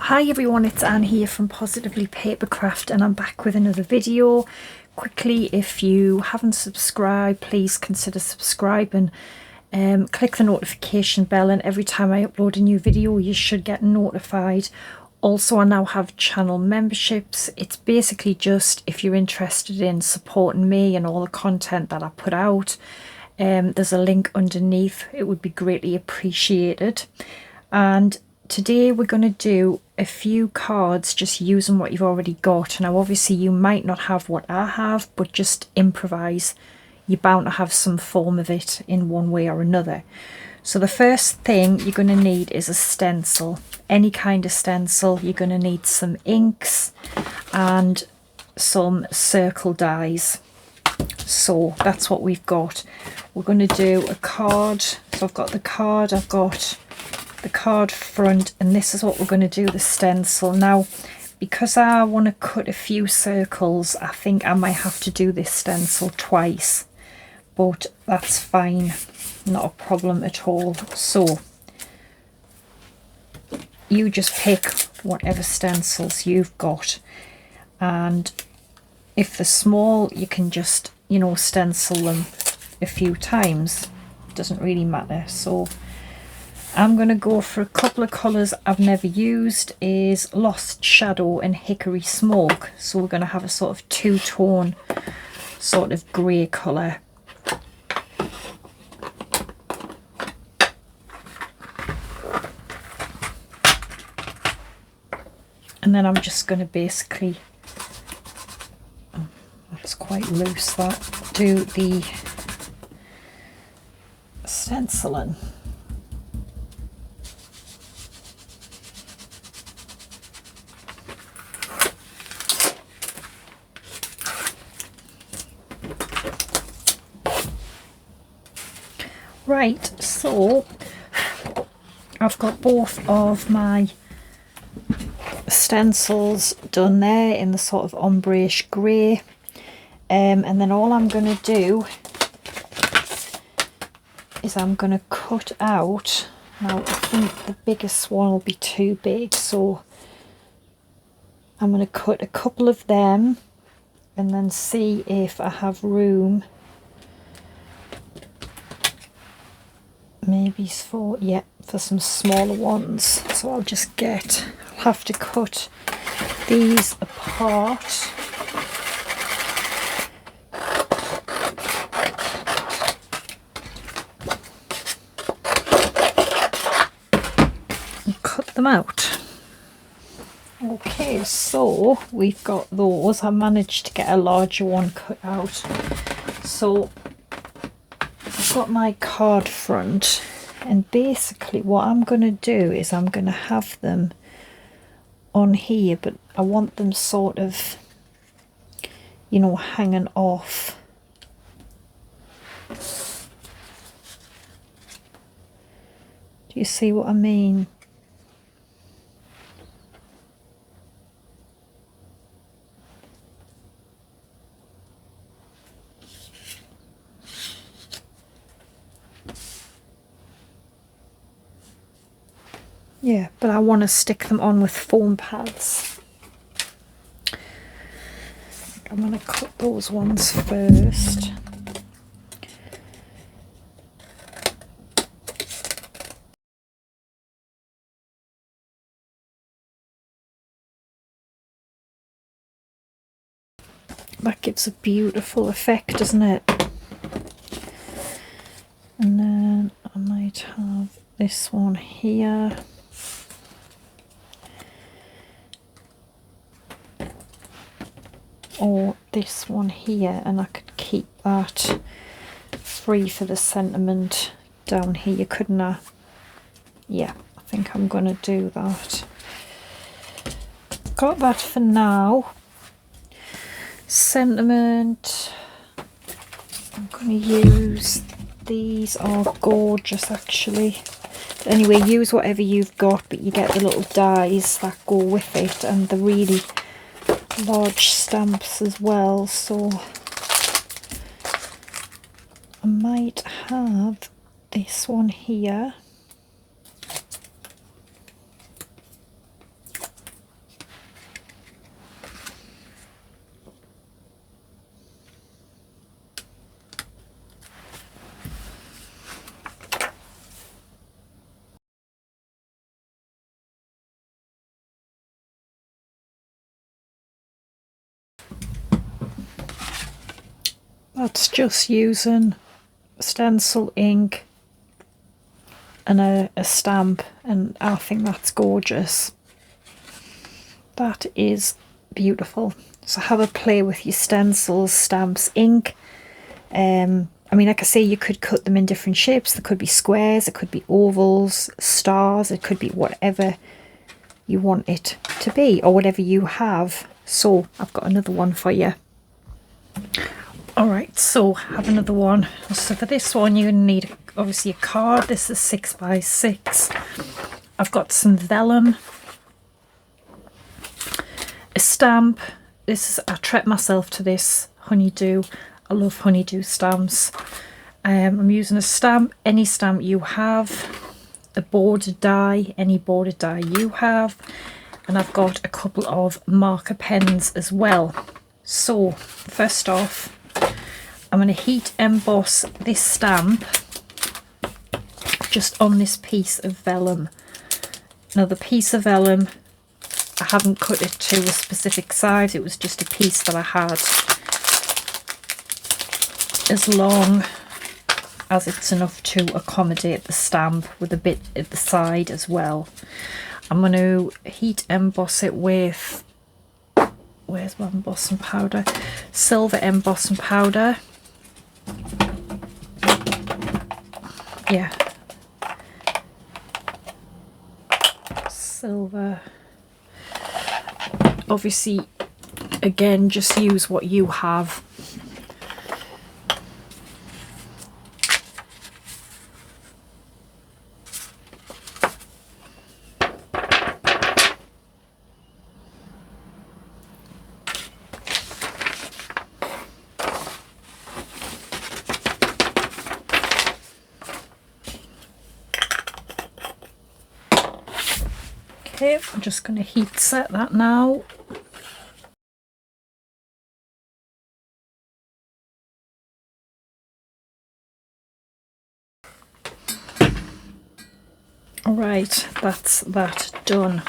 Hi everyone, it's Anne here from Positively Papercraft and I'm back with another video. Quickly, if you haven't subscribed, please consider subscribing. Click the notification bell and every time I upload a new video you should get notified. Also, I now have channel memberships. It's basically just if you're interested in supporting me and all the content that I put out. There's a link underneath. It would be greatly appreciated. And today we're going to do a few cards just using what you've already got. Now obviously you might not have what I have, but just improvise. You're bound to have some form of it in one way or another. So the first thing you're going to need is a stencil. Any kind of stencil. You're going to need some inks and some circle dies. So that's what we've got. We're going to do a card. So I've got the card, I've got the card front, and this is what we're going to do, the stencil. Now because I want to cut a few circles, I think I might have to do this stencil twice, but that's fine, not a problem at all. So you just pick whatever stencils you've got, and if they're small you can just, you know, stencil them a few times, it doesn't really matter. So I'm going to go for a couple of colours I've never used, is Lost Shadow and Hickory Smoke. So we're going to have a sort of two-tone sort of grey colour. And then I'm just going to basically, that's quite loose, that, do the stenciling. Right, so I've got both of my stencils done there in the sort of ombre-ish grey, and then all I'm going to do is I'm going to cut out. Now I think the biggest one will be too big, so I'm going to cut a couple of them and then see if I have room. Maybe for, yeah, for some smaller ones. So I'll just I'll have to cut these apart. And cut them out. Okay, so we've got those. I managed to get a larger one cut out. So I've got my card front, and basically what I'm going to do is I'm going to have them on here, but I want them sort of, you know, hanging off. Do you see what I mean? Yeah, but I want to stick them on with foam pads. I'm going to cut those ones first. That gives a beautiful effect, doesn't it? And then I might have this one here. Or this one here, and I could keep that free for the sentiment down here, couldn't I? Yeah, I think I'm going to do that. Got that for now. Sentiment, I'm going to use, these are gorgeous actually. Anyway, use whatever you've got, but you get the little dies that go with it, and the really large stamps as well. So I might have this one here. That's just using stencil ink and a stamp, and I think that's gorgeous. That is beautiful. So have a play with your stencils, stamps, ink. I mean, like I say, you could cut them in different shapes. There could be squares, it could be ovals, stars, it could be whatever you want it to be, or whatever you have. So I've got another one for you. Alright, so have another one. So for this one you're going to need obviously a card. This is 6x6. I've got some vellum, a stamp. This is, I treat myself to this honeydew. I love honeydew stamps. I'm using a stamp, any stamp you have, a border die, any border die you have, and I've got a couple of marker pens as well. So first off, I'm going to heat emboss this stamp just on this piece of vellum. Now the piece of vellum, I haven't cut it to a specific size, it was just a piece that I had, as long as it's enough to accommodate the stamp, with a bit at the side as well. I'm going to heat emboss it with, where's my embossing powder? Silver embossing powder. Yeah. Silver. Obviously, again, just use what you have. Okay, I'm just going to heat set that now. Alright, that's that done.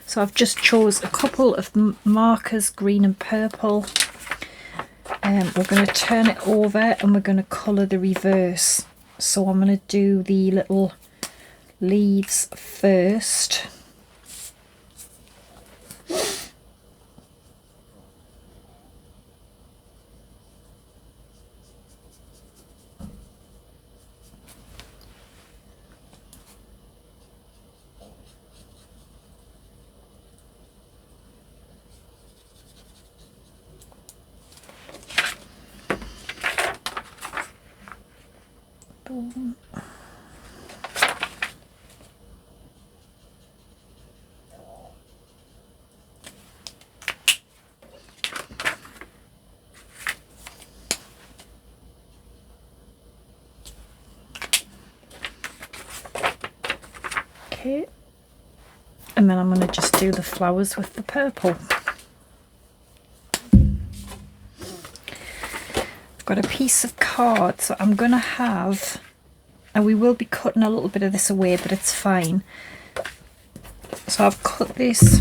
So I've just chose a couple of markers, green and purple. We're going to turn it over and we're going to colour the reverse. So I'm going to do the little leaves first. Boom. Okay, and then I'm going to just do the flowers with the purple. I've got a piece of card, so I'm going to have, and we will be cutting a little bit of this away, but it's fine. So I've cut this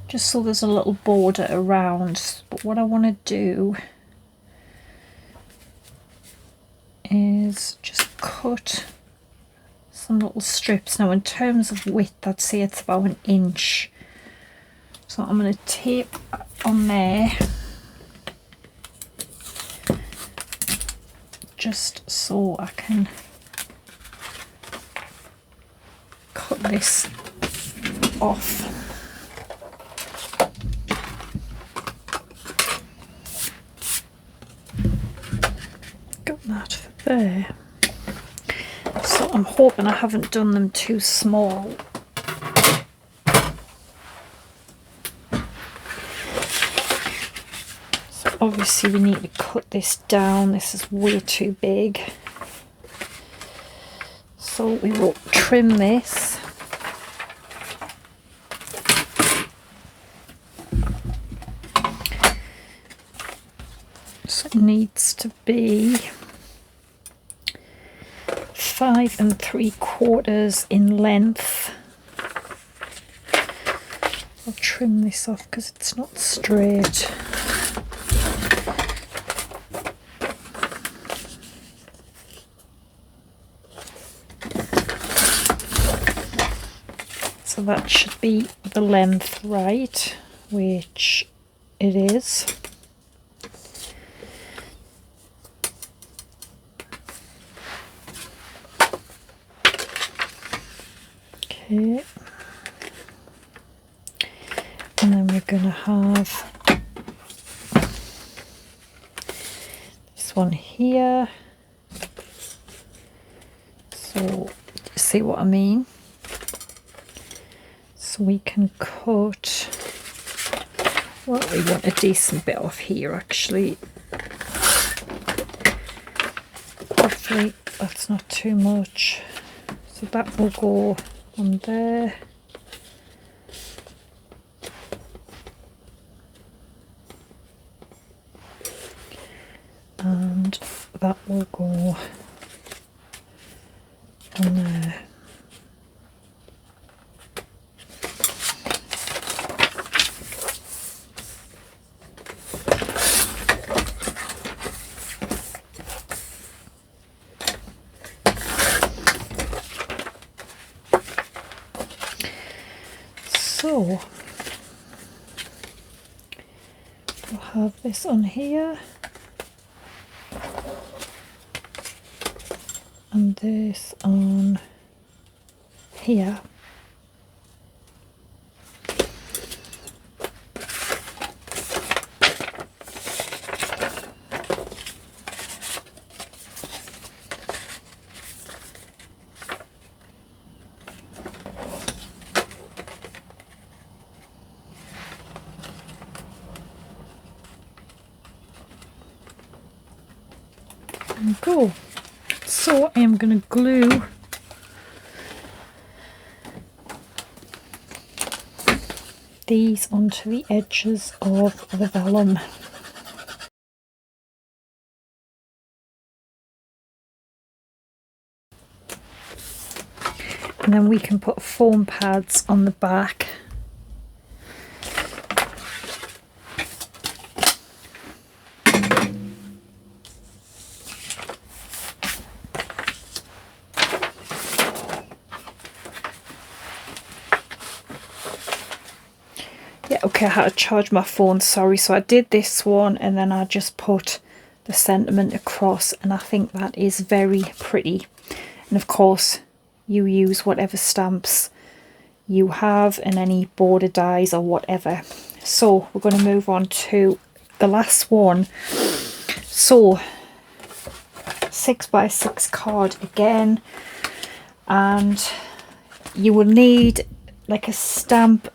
just so there's a little border around, but what I want to do is just cut some little strips. Now in terms of width, I'd say it's about 1 inch. So I'm going to tape on there, just so I can cut this off. Got that for there. So I'm hoping I haven't done them too small. So obviously we need to cut this down. This is way too big. So we will trim this. So it needs to be 5 3/4 in length. I'll trim this off because it's not straight. So that should be the length right, which it is. Okay. And then we're going to have this one here. So, see what I mean? So we can cut, well, we want a decent bit off here actually. Hopefully that's not too much. So that will go on there. And that will go on there. So we'll have this on here and this on here. Go. So I am going to glue these onto the edges of the vellum. And then we can put foam pads on the back. Yeah, okay, I had to charge my phone, sorry. So I did this one and then I just put the sentiment across, and I think that is very pretty. And of course you use whatever stamps you have and any border dies or whatever. So we're going to move on to the last one. So 6x6 card again, and you will need like a stamp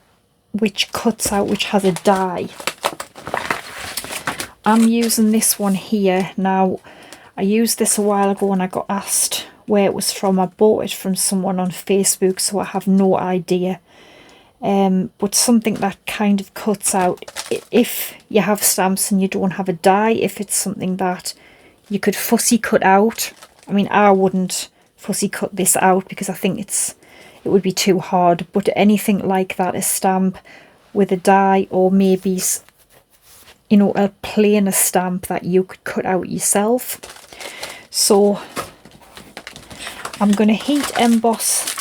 which cuts out, which has a die. I'm using this one here. Now I used this a while ago and I got asked where it was from. I bought it from someone on Facebook, so I have no idea. But something that kind of cuts out, if you have stamps and you don't have a die, if it's something that you could fussy cut out. I mean, I wouldn't fussy cut this out because I think it would be too hard, but anything like that, a stamp with a die, or maybe, you know, a plainer stamp that you could cut out yourself. So I'm going to heat emboss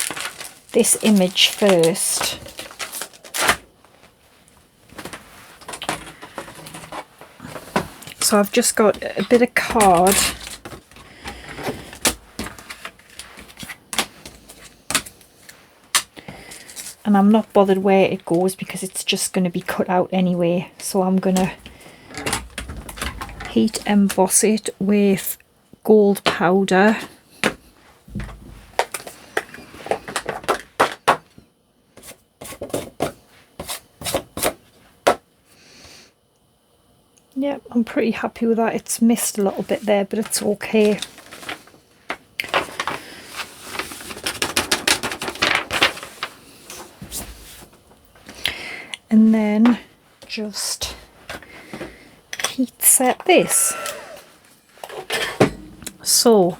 this image first. So I've just got a bit of card, and I'm not bothered where it goes because it's just going to be cut out anyway. So I'm going to heat emboss it with gold powder. Yep, I'm pretty happy with that. It's missed a little bit there, but it's okay. And then just heat set this. So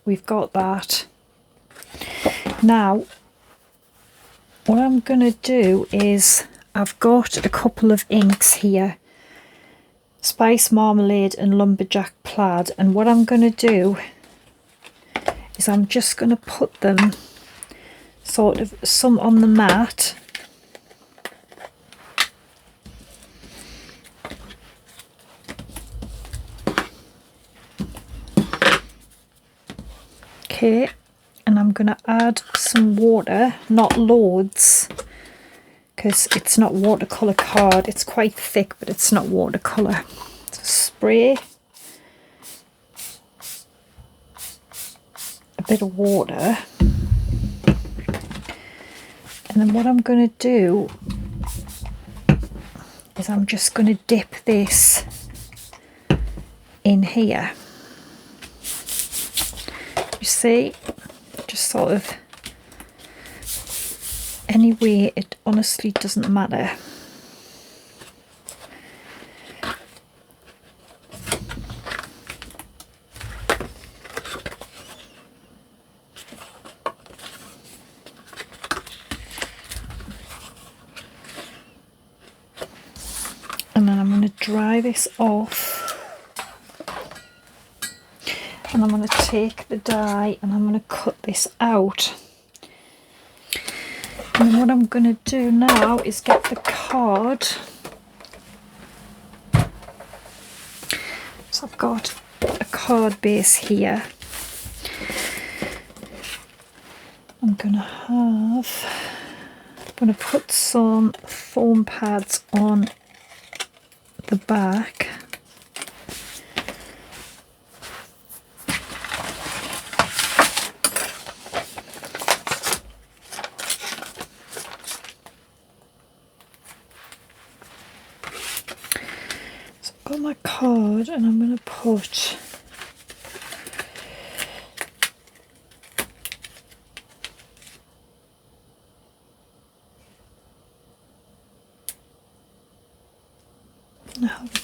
we've got that. Now what I'm going to do is, I've got a couple of inks here, Spice Marmalade and Lumberjack Plaid, and what I'm going to do is I'm just going to put them sort of some on the mat. Okay, and I'm going to add some water, not loads, because it's not watercolor card. It's quite thick, but it's not watercolor. So spray a bit of water, and then what I'm going to do is I'm just going to dip this in here. You see, just sort of anyway, it honestly doesn't matter. And then I'm going to dry this off. And I'm going to take the die and I'm going to cut this out. And then what I'm going to do now is get the card. So I've got a card base here. I'm going to put some foam pads on the back. Got my card and I'm going to put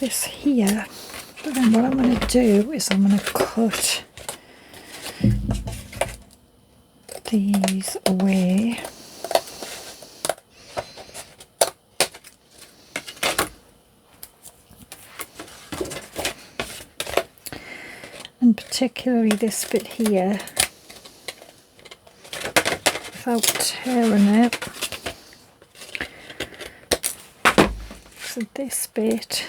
this here, but then what I'm going to do is I'm going to cut these away. And particularly this bit here, without tearing it. So this bit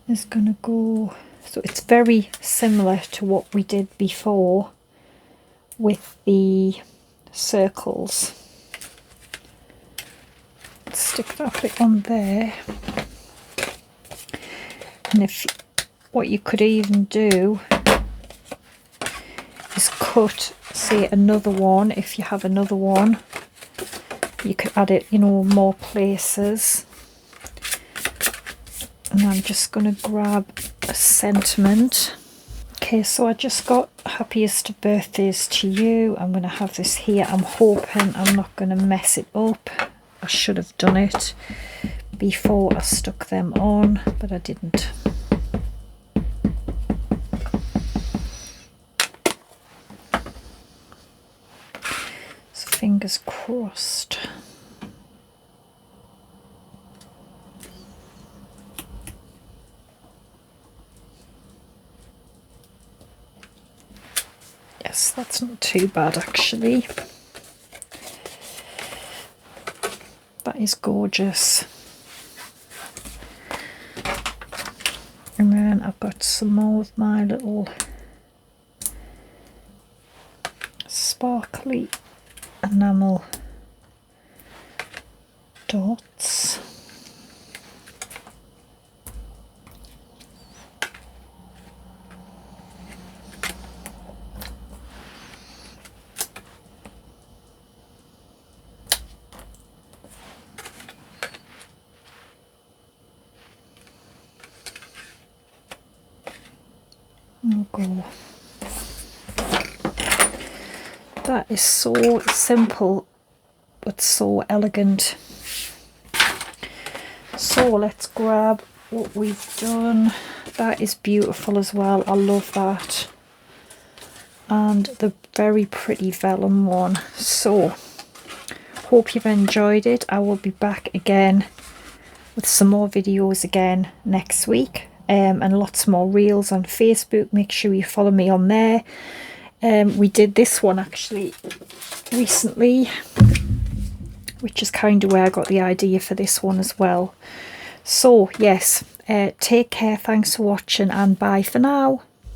is going to go, so it's very similar to what we did before with the circles. Stick that bit on there, and if what you could even do is cut, say, another one. If you have another one, you could add it, you know, more places. And I'm just going to grab a sentiment. Okay, so I just got happiest of birthdays to you. I'm going to have this here. I'm hoping I'm not going to mess it up. I should have done it before I stuck them on, but I didn't. So fingers crossed. Yes, that's not too bad actually. That is gorgeous. And then I've got some more of my little sparkly enamel dots. Go. That is so simple but so elegant. So let's grab what we've done. That is beautiful as well. I love that. And the very pretty vellum one. So hope you've enjoyed it. I will be back again with some more videos again next week. And lots more reels on Facebook. Make sure you follow me on there. We did this one actually recently, which is kind of where I got the idea for this one as well. So yes, take care, thanks for watching, and bye for now.